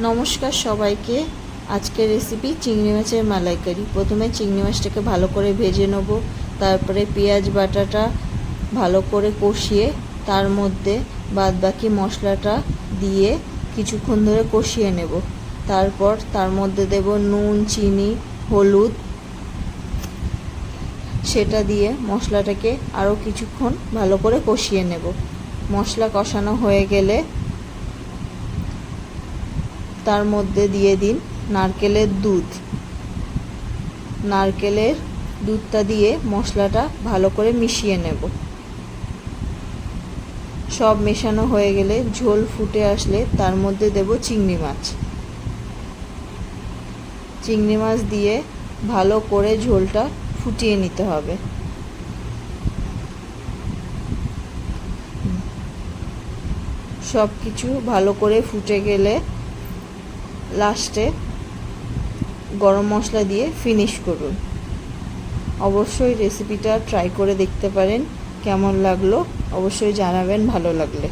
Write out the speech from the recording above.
নমস্কার সবাইকে। আজকের রেসিপি চিংড়ি মাছের মালাইকারি। প্রথমে চিংড়ি মাছটাকে ভালো করে ভেজে নেব, তারপরে পেঁয়াজ বাটাটা ভালো করে কষিয়ে তার মধ্যে বাদবাকি মশলাটা দিয়ে কিছুক্ষণ ধরে কষিয়ে নেব। তারপর তার মধ্যে দেব নুন, চিনি, হলুদ, সেটা দিয়ে মশলাটাকে আরও কিছুক্ষণ ভালো করে কষিয়ে নেব। মশলা কষানো হয়ে গেলে তার মধ্যে দিয়ে দিন নারকেলের দুধ। নারকেলের দুধটা দিয়ে মশলাটা ভালো করে মিশিয়ে নেব। সব মেশানো হয়ে গেলে ঝোল ফুটে আসলে তার মধ্যে দেব চিংড়ি মাছ। চিংড়ি মাছ দিয়ে ভালো করে ঝোলটা ফুটিয়ে নিতে হবে। সব কিছু ভালো করে ফুটে গেলে লাস্টে গরম মশলা দিয়ে ফিনিশ করুন। অবশ্যই রেসিপিটা ট্রাই করে দেখতে পারেন। কেমন লাগলো অবশ্যই জানাবেন ভালো লাগলে।